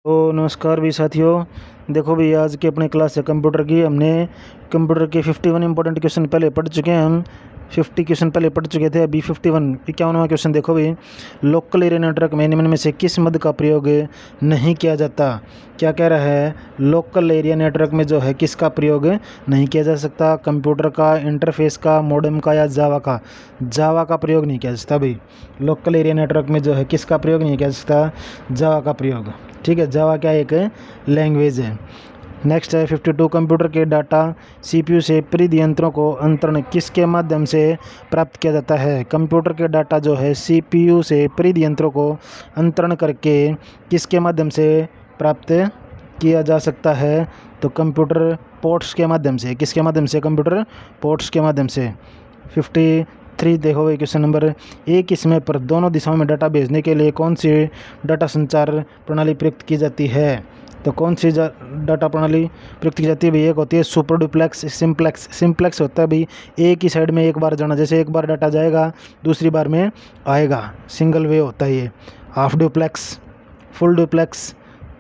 तो नमस्कार भी साथियों। देखो भी आज की अपनी क्लास है कंप्यूटर की। हमने कंप्यूटर के 51 इंपॉर्टेंट क्वेश्चन पहले पढ़ चुके हैं। हम 50 क्वेश्चन पहले पढ़ चुके थे। अभी 51वां क्वेश्चन देखो भी। लोकल एरिया नेटवर्क में निम्न में से किस मद का प्रयोग नहीं किया जाता? क्या कह रहा है? लोकल एरिया नेटवर्क में जो है किसका प्रयोग नहीं किया जा सकता? कंप्यूटर का, इंटरफेस का, मॉडेम का या जावा का? जावा का प्रयोग नहीं किया जा सकता भाई। लोकल एरिया नेटवर्क में जो है किसका प्रयोग नहीं किया जा सकता? जावा का प्रयोग। ठीक है, जावा क्या एक लैंग्वेज है। नेक्स्ट है 52 कंप्यूटर के डाटा सीपीयू से परिध यंत्रों को अंतरण किसके माध्यम से प्राप्त किया जाता है? कंप्यूटर के डाटा जो है सीपीयू से परिध यंत्रों को अंतरण करके किसके माध्यम से प्राप्त किया जा सकता है? तो कंप्यूटर पोर्ट्स के माध्यम से। किसके माध्यम से? कंप्यूटर पोर्ट्स के माध्यम से। 53 देखो भाई क्वेश्चन नंबर। एक ही समय पर दोनों दिशाओं में डाटा भेजने के लिए कौन सी डाटा संचार प्रणाली प्रयुक्त की जाती है? तो कौन सी डाटा प्रणाली प्रयुक्त की जाती है भाई? एक होती है सुपर डुप्लेक्स, सिंप्लेक्स। सिंप्लेक्स होता है भाई एक ही साइड में एक बार जाना, जैसे एक बार डाटा जाएगा दूसरी बार में आएगा, सिंगल वे होता है ये। हाफ डुप्लेक्स, फुल डुप्लेक्स,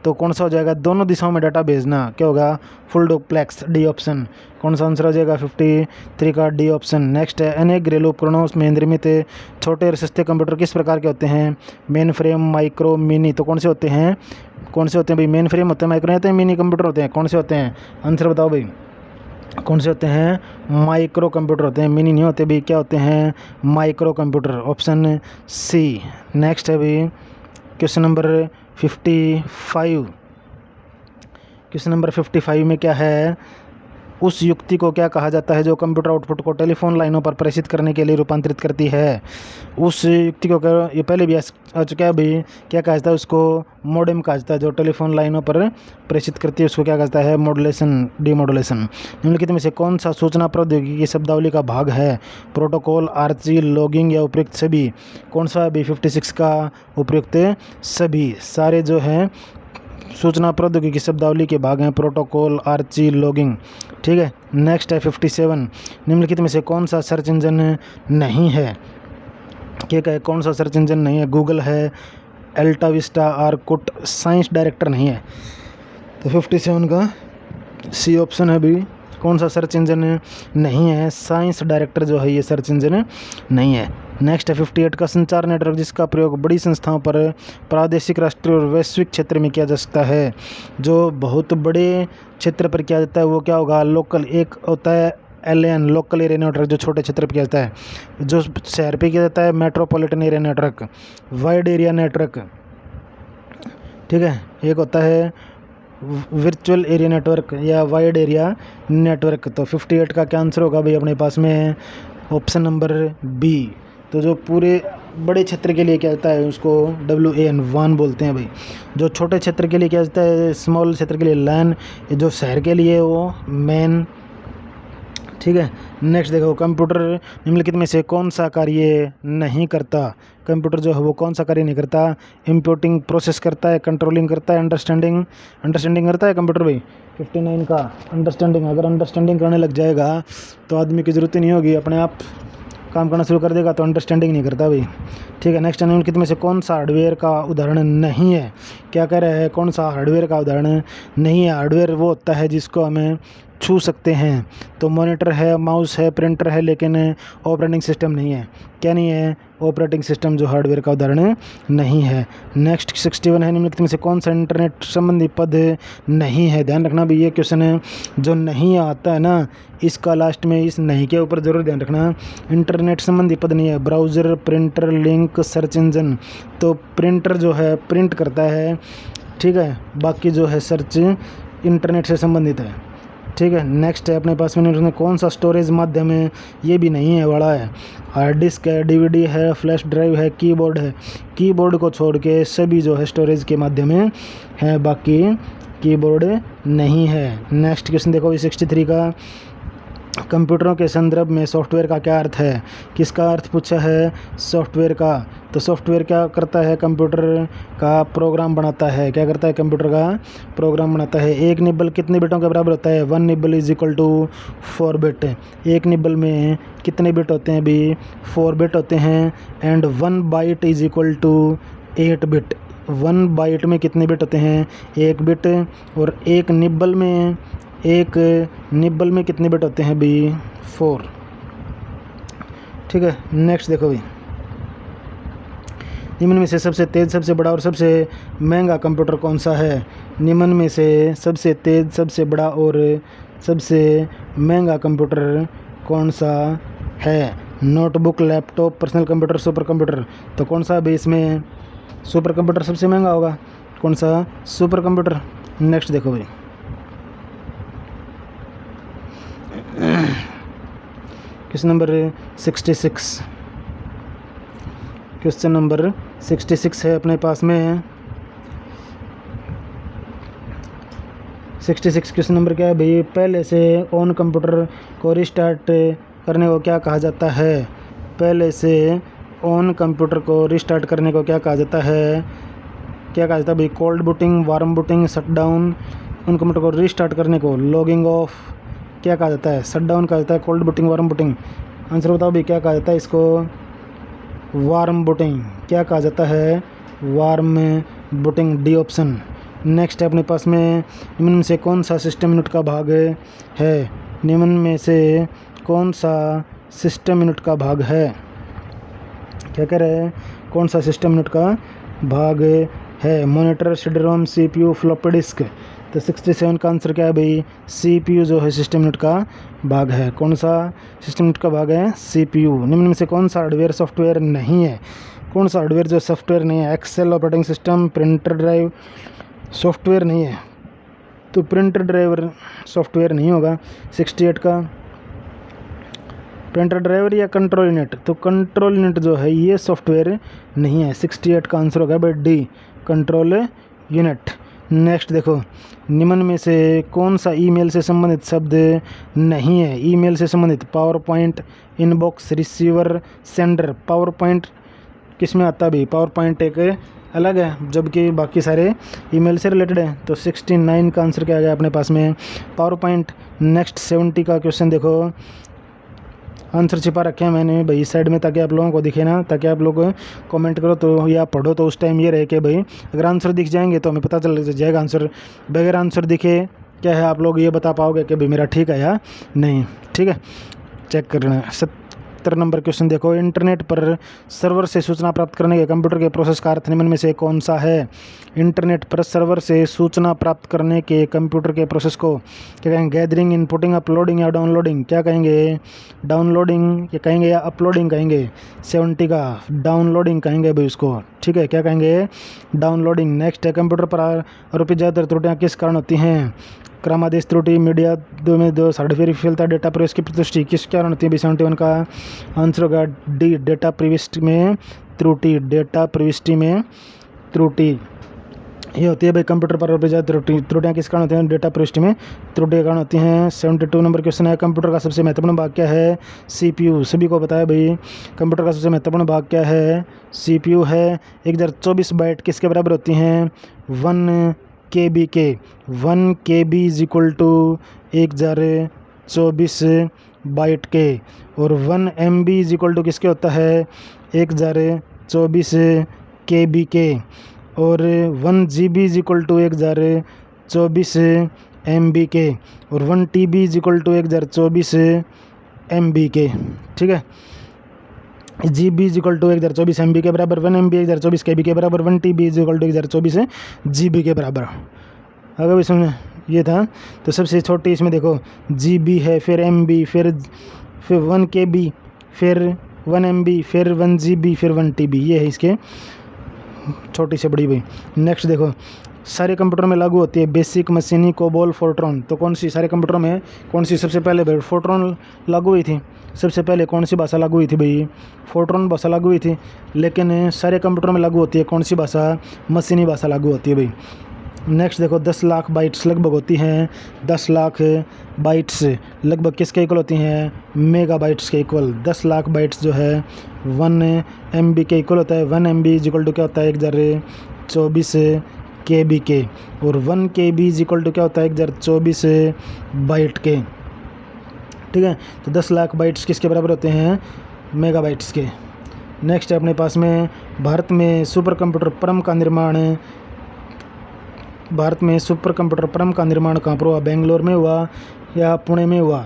तो कौन सा हो जाएगा? दोनों दिशाओं में डाटा भेजना क्या होगा? Full duplex, D option. कौन सा आंसर हो जाएगा? 53 का डी ऑप्शन। नेक्स्ट है अनेक घरेलू उपकरणों में निर्मित छोटे और सस्ते कंप्यूटर किस प्रकार के होते हैं? Main frame, micro, mini. तो कौन से होते हैं? कौन से होते हैं भाई? मेन फ्रेम होते हैं, माइक्रो होते हैं, मिनी कंप्यूटर होते हैं। कौन से होते हैं? आंसर बताओ भाई। कौन से होते हैं? माइक्रो कंप्यूटर होते हैं, मिनी नहीं होते भाई। क्या होते हैं? Micro computer, option C. Next है भाई क्वेश्चन नंबर 55। क्वेश्चन नंबर 55 में क्या है? उस युक्ति को क्या कहा जाता है जो कंप्यूटर आउटपुट को टेलीफोन लाइनों पर प्रेषित करने के लिए रूपांतरित करती है? उस युक्ति को ये पहले भी आ चुका है भाई। क्या कहा जाता है उसको? मॉडेम कहा जाता है। जो टेलीफोन लाइनों पर प्रेषित करती है उसको क्या कहता है? Modulation, demodulation. निम्नलिखित में से कौन सा सूचना प्रौद्योगिकी की शब्दावली का भाग है? प्रोटोकॉल, आर्ची, लॉगिंग या उपयुक्त सभी? कौन सा है 56 का? उपयुक्त सभी। सारे जो हैं सूचना प्रौद्योगिकी की शब्दावली के भाग हैं, प्रोटोकॉल, आर्ची, लॉगिंग। ठीक है। नेक्स्ट है 57। निम्नलिखित में से कौन सा सर्च इंजन नहीं है? क्या कहे? कौन सा सर्च इंजन नहीं है? गूगल है, अल्टा विस्टा, आर्कुट, साइंस डायरेक्टर नहीं है। तो 57 का सी ऑप्शन है भी। कौन सा सर्च इंजन नहीं है? साइंस डायरेक्टर जो है ये सर्च इंजन नहीं है। नेक्स्ट है 58 का संचार नेटवर्क जिसका प्रयोग बड़ी संस्थाओं पर प्रादेशिक, राष्ट्रीय और वैश्विक क्षेत्र में किया जा सकता है। जो बहुत बड़े क्षेत्र पर किया जाता है वो क्या होगा? लोकल। एक होता है LAN, लोकल एरिया नेटवर्क, जो छोटे क्षेत्र पर किया जाता है। जो शहर पे किया जाता है metropolitan area network, wide area network. ठीक है। एक होता है वर्चुअल एरिया नेटवर्क या वाइड एरिया नेटवर्क। तो 58 का क्या आंसर होगा भाई? अपने पास में ऑप्शन नंबर बी। तो जो पूरे बड़े क्षेत्र के लिए क्या होता है उसको WAN बोलते हैं भाई। जो छोटे क्षेत्र के लिए क्या होता है? स्मॉल क्षेत्र के लिए LAN। जो शहर के लिए वो मैन। ठीक है। नेक्स्ट देखो कंप्यूटर निम्नलिखित में से कौन सा कार्य नहीं करता? कंप्यूटर जो है वो कौन सा कार्य नहीं करता? इंपोर्टिंग प्रोसेस करता है, कंट्रोलिंग करता है, अंडरस्टैंडिंग करता है कंप्यूटर भाई। 59 का अंडरस्टैंडिंग। अगर अंडरस्टैंडिंग करने लग जाएगा तो आदमी की ज़रूरत ही नहीं होगी, अपने आप काम करना शुरू कर देगा। तो अंडरस्टैंडिंग नहीं करता भाई। ठीक है। नेक्स्ट निम्नलिखित में से कौन सा हार्डवेयर का उदाहरण नहीं है? क्या कह रहा है? कौन सा हार्डवेयर का उदाहरण नहीं है? हार्डवेयर वो होता है जिसको हमें छू सकते हैं। तो मॉनिटर है, माउस है, प्रिंटर है, लेकिन ऑपरेटिंग सिस्टम नहीं है। क्या नहीं है? ऑपरेटिंग सिस्टम जो हार्डवेयर का उदाहरण नहीं है। नेक्स्ट 61 है। निम्नलिखित में से कौन सा इंटरनेट संबंधी पद नहीं है? ध्यान रखना भी ये क्वेश्चन है जो नहीं आता है ना, इसका लास्ट में इस नहीं के ऊपर जरूर ध्यान रखना। इंटरनेट संबंधी पद नहीं है। Browser, printer, link, search engine. तो प्रिंटर जो है प्रिंट करता है। ठीक है। बाकी जो है सर्च इंटरनेट से संबंधित है। ठीक है। नेक्स्ट है अपने पास में कौन सा स्टोरेज माध्यम है? ये भी नहीं है, बड़ा है। हार्ड डिस्क है, DVD है, फ्लैश ड्राइव है, कीबोर्ड है। कीबोर्ड को छोड़ के सभी जो है स्टोरेज के माध्यम है, बाकी कीबोर्ड नहीं है। नेक्स्ट क्वेश्चन देखो 63 का। कंप्यूटरों के संदर्भ में सॉफ्टवेयर का क्या अर्थ है? किसका अर्थ पूछा है? सॉफ्टवेयर का। तो सॉफ्टवेयर क्या करता है? कंप्यूटर का प्रोग्राम बनाता है। क्या करता है? कंप्यूटर का प्रोग्राम बनाता है। एक निबल कितने बिटों के बराबर होता है? 1 nibble is equal to 4 bit. एक निबल में कितने बिट होते हैं भी? 4 बिट होते हैं। And 1 byte is equal to 8 bit. 1 byte में कितने बिट होते हैं? 1 बिट। और एक निब्बल में कितने बिट होते हैं भाई? 4। ठीक है, नेक्स्ट देखो भाई, निम्न में से सबसे तेज़, सबसे बड़ा और सबसे महंगा कंप्यूटर कौन सा है? निम्न में से सबसे तेज़, सबसे बड़ा और सबसे महंगा कंप्यूटर कौन सा है? Notebook, laptop, personal computer, super computer. तो कौन सा भी इसमें सुपर कंप्यूटर सबसे महंगा होगा? कौन सा? Super computer. नेक्स्ट देखो भाई, क्वेश्चन नंबर 66। क्वेश्चन नंबर 66 है अपने पास में। 66 क्वेश्चन नंबर क्या है भाई? पहले से ऑन कंप्यूटर को रिस्टार्ट करने को क्या कहा जाता है? पहले से ऑन कंप्यूटर को रिस्टार्ट करने को क्या कहा जाता है? क्या कहा जाता है भाई? Cold booting, warm booting, shutdown. उन कंप्यूटर को रिस्टार्ट करने को लॉगिंग ऑफ क्या कहा जाता है? शटडाउन कहा जाता है, cold booting, warm booting. Answer बताओ भाई, क्या कहा जाता है इसको? Warm booting. क्या कहा जाता है? Warm booting, D option. Next है अपने पास में, निम्न में से कौन सा सिस्टम यूनिट का भाग है? निम्न में से कौन सा सिस्टम यूनिट का भाग है? क्या कह रहे हैं? कौन सा सिस्टम यूनिट का भाग है? Monitor, CD ROM, CPU, floppy disk. तो 67 का आंसर क्या है भाई? सीपीयू जो है सिस्टम यूनिट का भाग है। कौन सा सिस्टम यूनिट का भाग है? सीपीयू। निम्न में से कौन सा हार्डवेयर सॉफ्टवेयर नहीं है? कौन सा हार्डवेयर जो सॉफ्टवेयर नहीं है? Excel operating system, printer drive software नहीं है, तो प्रिंटर ड्राइवर सॉफ्टवेयर नहीं होगा। 68 का प्रिंटर ड्राइवर या कंट्रोल यूनिट, तो कंट्रोल यूनिट जो है ये सॉफ्टवेयर नहीं है। 68 का आंसर होगा भाई डी, कंट्रोल यूनिट। नेक्स्ट देखो, निम्न में से कौन सा ईमेल से संबंधित शब्द नहीं है? ईमेल से संबंधित power point, inbox, receiver, sender. Power point किस में आता है भाई? पावर पॉइंट एक अलग है, जबकि बाकी सारे ईमेल से रिलेटेड है। तो 69 का आंसर क्या आ गया अपने पास में? Power point. नेक्स्ट 70 का क्वेश्चन देखो, आंसर छिपा रखे हैं मैंने भाई साइड में, ताकि आप लोगों को दिखे ना, ताकि आप लोग कमेंट करो तो या पढ़ो तो उस टाइम ये रहे कि भाई अगर आंसर दिख जाएंगे तो हमें पता चल जाएगा आंसर। बगैर आंसर दिखे क्या है आप लोग ये बता पाओगे कि भाई मेरा ठीक है या नहीं? ठीक है, चेक करना। 70 नंबर क्वेश्चन देखो, इंटरनेट पर सर्वर से सूचना प्राप्त करने के कंप्यूटर के प्रोसेस का अर्थ निम्न में से कौन सा है? इंटरनेट पर सर्वर से सूचना प्राप्त करने के कंप्यूटर के प्रोसेस को क्या कहेंगे? गैदरिंग, इनपुटिंग, अपलोडिंग या डाउनलोडिंग। क्या कहेंगे? डाउनलोडिंग ये कहेंगे या अपलोडिंग कहेंगे? 70 का डाउनलोडिंग कहेंगे भाई उसको। ठीक है, क्या कहेंगे? डाउनलोडिंग। नेक्स्ट है, कंप्यूटर पर आरोपित ज़्यादातर त्रुटियाँ किस कारण होती हैं? क्रमादेश त्रुटि, मीडिया में दो हार्डवेयर विफलता, डेटा प्रवेश की प्रविष्टि किस कारण होती है? 71 का आंसर होगा डी, डेटा प्रविष्टि में त्रुटि। डेटा प्रविष्टि में त्रुटि ये होती है भाई कंप्यूटर पर ज़्यादा त्रुटियाँ किस कारण होती हैं? डेटा प्रविष्टि में त्रुटि के कारण होती हैं। 72 नंबर क्वेश्चन है, कंप्यूटर का सबसे महत्वपूर्ण भाग क्या है? सीपीयू। सभी को बताया भाई कंप्यूटर का सबसे महत्वपूर्ण भाग क्या है? सीपीयू है। 1024 बाइट किसके बराबर होती हैं? 1 KB के। 1 KB is equal to 1024 byte के। और 1 MB इज इक्वल टू किसके होता है? 1024 KB के। और 1 GB is equal to 1024 MB के। और 1 TB is equal to 1024 MB के। ठीक है, GB is equal to 1024 MB के बराबर, 1 MB 1024 KB के बराबर, 1 TB is equal to 1024 GB के बराबर। अगर इसमें ये था तो सबसे छोटी इसमें देखो GB है, फिर MB, फिर 1 KB, फिर 1 MB, फिर 1 GB, फिर 1 TB, ये है इसके छोटी से बड़ी भाई। नेक्स्ट देखो, सारे कंप्यूटर में लागू होती है बेसिक मशीनी, कोबोल, फोर्ट्रॉन। तो कौन सी सारे कंप्यूटरों में कौन सी सबसे पहले भाई? फोर्ट्रॉन लागू हुई थी। सबसे पहले कौन सी भाषा लागू हुई थी भाई? फोर्ट्रॉन भाषा लागू हुई थी। लेकिन सारे कंप्यूटर में लागू होती है कौन सी भाषा? मशीनी भाषा लागू होती है भाई। नेक्स्ट देखो, 10 लाख बाइट्स लगभग होती हैं। 10 लाख बाइट्स लगभग किसके इक्वल होती हैं? मेगा बाइट्स के इक्वल। 10 लाख बाइट्स जो है 1 MB के इक्वल होता है। 1 MB इज इक्वल टू क्या होता है? 1024 KB के। और 1 KB इज इक्वल टू क्या होता है? 1024 बाइट के। ठीक है, तो 10 लाख बाइट्स किसके बराबर होते हैं? मेगा बाइट्स के। नेक्स्ट है अपने पास में भारत में सुपर कंप्यूटर परम का निर्माण कहाँ पर हुआ? बेंगलोर में हुआ या पुणे में हुआ?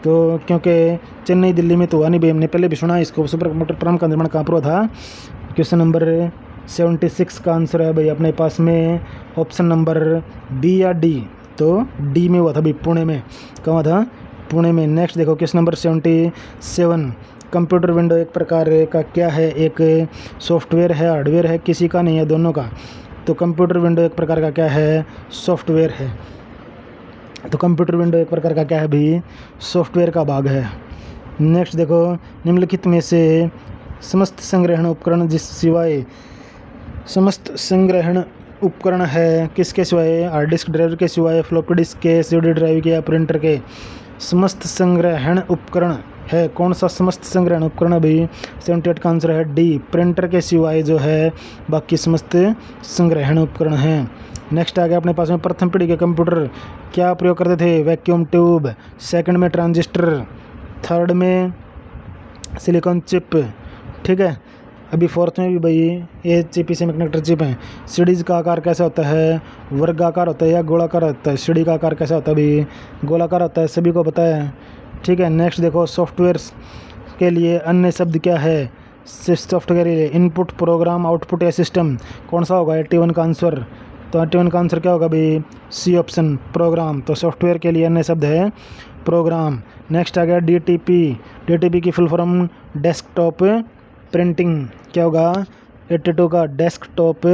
तो क्योंकि चेन्नई दिल्ली में तो हुआ नहीं भाई, हमने पहले भी सुना इसको। सुपर कंप्यूटर परम का निर्माण कहाँ पर हुआ था? क्वेश्चन नंबर 76 का आंसर है भाई अपने पास में ऑप्शन नंबर बी या डी। तो डी में हुआ था भाई, पुणे में। कहाँ था? पुणे में। नेक्स्ट देखो क्वेश्चन नंबर 77, कंप्यूटर विंडो एक प्रकार का क्या है? एक सॉफ्टवेयर है, हार्डवेयर है, किसी का नहीं है, दोनों का। तो कंप्यूटर विंडो एक प्रकार का क्या है? सॉफ्टवेयर है। तो कंप्यूटर विंडो एक प्रकार का क्या है भाई? सॉफ्टवेयर का भाग है। नेक्स्ट देखो, निम्नलिखित में से समस्त संग्रहण उपकरण है किसके सिवाय? हार्ड डिस्क ड्राइव के सिवाय, फ्लॉपी डिस्क के, सीडी ड्राइव के या प्रिंटर के? समस्त संग्रहण उपकरण है। कौन सा समस्त संग्रहण उपकरण भाई? 78 का आंसर है डी, प्रिंटर के सिवाय जो है बाकी समस्त संग्रहण उपकरण हैं। नेक्स्ट आ गया अपने पास में प्रथम पीढ़ी के कंप्यूटर क्या प्रयोग करते थे? वैक्यूम ट्यूब, सेकंड में ट्रांजिस्टर, थर्ड में सिलिकॉन चिप। ठीक है, अभी फोर्थ में भी भाई ये चिप से मैग्नेटर चिप है। सीडीज का आकार कैसा होता है? वर्गाकार होता है या गोलाकार होता है? सीडी का आकार कैसा होता है भाई? गोलाकार होता है, सभी को पता है। ठीक है, नेक्स्ट देखो, सॉफ्टवेयर के लिए अन्य शब्द क्या है? सॉफ्टवेयर के लिए इनपुट, प्रोग्राम, आउटपुट या सिस्टम? कौन सा होगा 81 का आंसर? तो 81 का आंसर क्या होगा भाई? C option, program. तो सॉफ्टवेयर के लिए अन्य शब्द है प्रोग्राम। नेक्स्ट आ गया डीटीपी की फुल फॉर्म डेस्कटॉप प्रिंटिंग। क्या होगा? 82 का डेस्कटॉप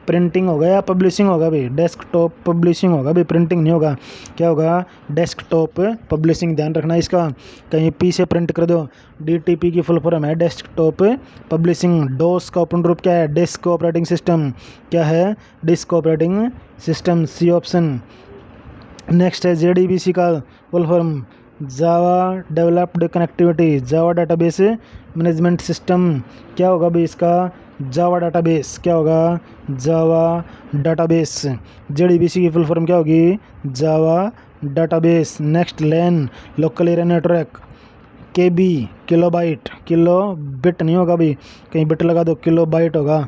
प्रिंटिंग होगा या पब्लिशिंग होगा भाई? डेस्कटॉप पब्लिशिंग होगा भाई, प्रिंटिंग नहीं होगा। क्या होगा? Desktop publishing. ध्यान रखना इसका, कहीं पी से प्रिंट कर दो। डीटीपी की फुल फॉर्म है डेस्कटॉप पब्लिशिंग। डोस का ओपन रूप क्या है? Disk operating system. क्या है? Disk operating system, C option. Next है जेडीबीसी का full form Java developed connectivity, Java database management system. क्या होगा भाई इसका? Java database. क्या होगा? Java database. जेडीबीसी की फुल फॉर्म क्या होगी? Java database. Next LAN local area network, KB kilobyte, kilo bit नहीं होगा भाई, कहीं बिट लगा दो, किलो बाइट होगा।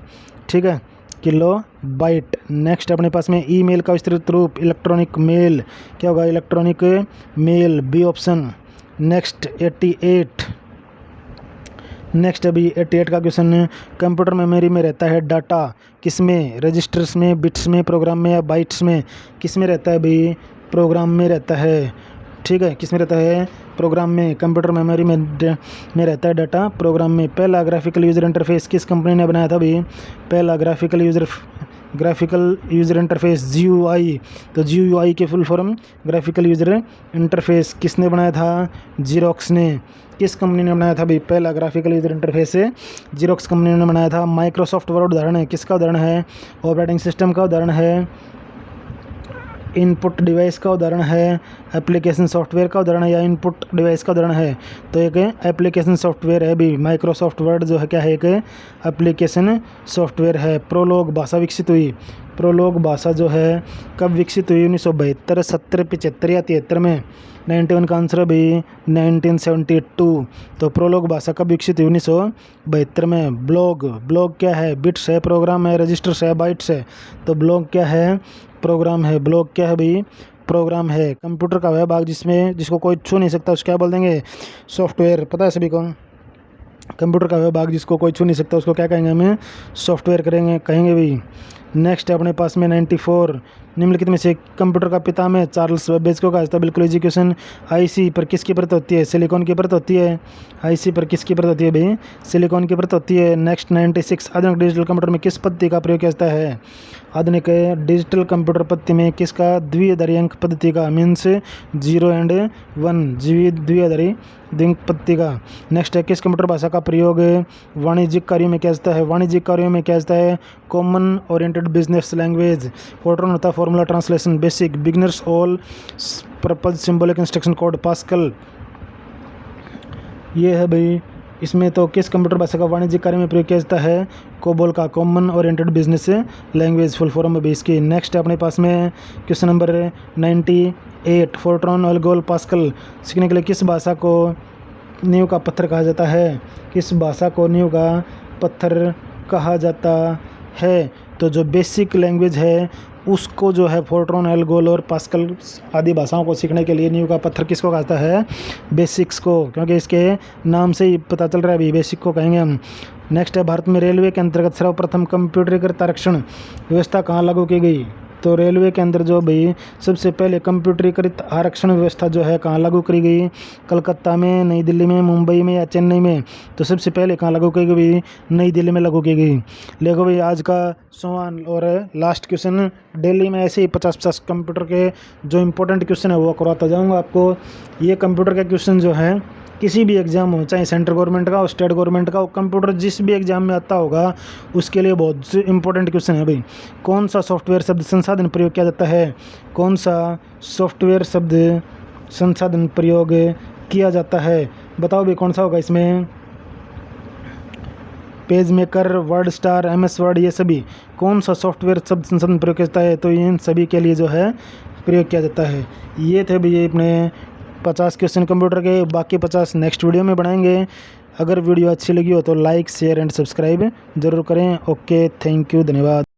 ठीक है, किलो बाइट। नेक्स्ट अपने पास में ईमेल का विस्तृत रूप इलेक्ट्रॉनिक मेल। क्या होगा? Electronic mail, B option. Next 88, next अभी 88 का क्वेश्चन, कंप्यूटर मेमोरी में रहता है डाटा किस में? रजिस्टर्स में, बिट्स में, प्रोग्राम में या बाइट्स में? किस में रहता है भाई? प्रोग्राम में रहता है। ठीक है, किस में रहता है? प्रोग्राम में। कंप्यूटर मेमोरी में रहता है डाटा, प्रोग्राम में। पहला ग्राफिकल यूज़र इंटरफेस किस कंपनी ने बनाया था भाई? पहला ग्राफिकल यूज़र इंटरफेस GUI। तो GUI के full form graphical user interface किसने बनाया था? जीरोक्स ने। किस कंपनी ने बनाया था भाई पहला graphical user interface? Xerox company ने बनाया था। माइक्रोसॉफ्ट वर्ड उदाहरण है, किसका उदाहरण है? ऑपरेटिंग सिस्टम का उदाहरण है। इनपुट डिवाइस का उदाहरण है। एप्लीकेशन सॉफ्टवेयर का उदाहरण है या इनपुट डिवाइस का उदाहरण है? तो एक एप्लीकेशन सॉफ्टवेयर है भी। माइक्रोसॉफ्ट वर्ड जो है क्या है? एक एप्लीकेशन सॉफ्टवेयर है। प्रोलोग भाषा विकसित हुई। प्रोलोग भाषा जो है कब विकसित हुई? 1972, 70, 75 या 73 में? 91 का आंसर है भाई 1972। तो प्रोलोग भाषा कब विकसित हुई? 1972 में। ब्लॉग क्या है? बिट्स है, प्रोग्राम है, रजिस्टर्स है, बाइट्स है? तो ब्लॉग क्या है? प्रोग्राम है। ब्लॉग क्या है भाई? प्रोग्राम है। कंप्यूटर का वह भाग जिसको कोई छू नहीं सकता उसको क्या बोल देंगे? सॉफ्टवेयर। पता है सभी को? कंप्यूटर का वह भाग जिसको कोई छू नहीं सकता उसको क्या कहेंगे? हमें सॉफ्टवेयर कहेंगे भाई। नेक्स्ट है अपने पास में 94, निम्नलिखित में से कंप्यूटर का पिता में चार्ल्स बेबेज को कहा जाता है? बिल्कुल इजी क्वेश्चन। आईसी पर किसकी परत होती है? सिलिकॉन की परत होती है। आईसी पर किसकी परत होती है भाई? सिलिकॉन की परत होती है। नेक्स्ट 96, आधुनिक डिजिटल कंप्यूटर में किस पद्धति का प्रयोग किया जाता है? आधुनिक डिजिटल कंप्यूटर पद्धति में किसका? द्विआधारी अंक पद्धति का, मीन्स 0 and 1 द्विआधारी अंक पद्धति का। नेक्स्ट है किस कंप्यूटर भाषा का प्रयोग वाणिज्यिक कार्यों में किया जाता है? वाणिज्यिक कार्यों में किया जाता है common oriented business language. Fortran होता है formula translation, basic, beginners, all purpose, symbolic instruction code, pascal. ये है भाई। इसमें तो किस कंप्यूटर भाषा का वाणिज्यिक कार्य में प्रयोग किया जाता है? कोबोल का, common oriented business language full form है इसकी। नेक्स्ट है अपने पास में question number 98, Fortran, Algol, pascal सीखने के लिए किस भाषा को नींव का पत्थर कहा जाता है? किस भाषा को नींव का पत्थर कहा जाता है? तो जो बेसिक लैंग्वेज है उसको जो है फोर्ट्रॉन, एल्गोल और पास्कल आदि भाषाओं को सीखने के लिए नींव का पत्थर किसको कहता है? बेसिक्स को, क्योंकि इसके नाम से ही पता चल रहा है अभी बेसिक को कहेंगे हम। नेक्स्ट है, भारत में रेलवे के अंतर्गत सर्वप्रथम कंप्यूटरीकृत आरक्षण व्यवस्था कहाँ लागू की गई? तो रेलवे के अंदर जो भाई सबसे पहले कंप्यूटरीकृत आरक्षण व्यवस्था जो है कहाँ लागू करी गई? कलकत्ता में, नई दिल्ली में, मुंबई में या चेन्नई में? तो सबसे पहले कहाँ लागू की गई? नई दिल्ली में लागू की गई। देखो भाई आज का सवाल और लास्ट क्वेश्चन, दिल्ली में ऐसे ही 50-50 कंप्यूटर के जो इंपॉर्टेंट क्वेश्चन है वो करवाता जाऊँगा आपको। ये कंप्यूटर के क्वेश्चन जो है किसी भी एग्ज़ाम हो, चाहे सेंट्रल गवर्नमेंट का हो, स्टेट गवर्नमेंट का हो, कंप्यूटर जिस भी एग्ज़ाम में आता होगा उसके लिए बहुत इंपॉर्टेंट क्वेश्चन है भाई। कौन सा सॉफ्टवेयर शब्द संसाधन प्रयोग किया जाता है? कौन सा सॉफ्टवेयर शब्द संसाधन प्रयोग किया जाता है? बताओ भाई कौन सा होगा इसमें? Page maker, word star, MS word, ये सभी कौन सा सॉफ्टवेयर शब्द संसाधन प्रयोग किया जाता है? तो इन सभी के लिए जो है प्रयोग किया जाता है। ये थे भैया अपने 50 क्वेश्चन कंप्यूटर के, बाकी 50 नेक्स्ट वीडियो में बनाएंगे। अगर वीडियो अच्छी लगी हो तो लाइक, शेयर एंड सब्सक्राइब ज़रूर करें। ओके, थैंक यू, धन्यवाद।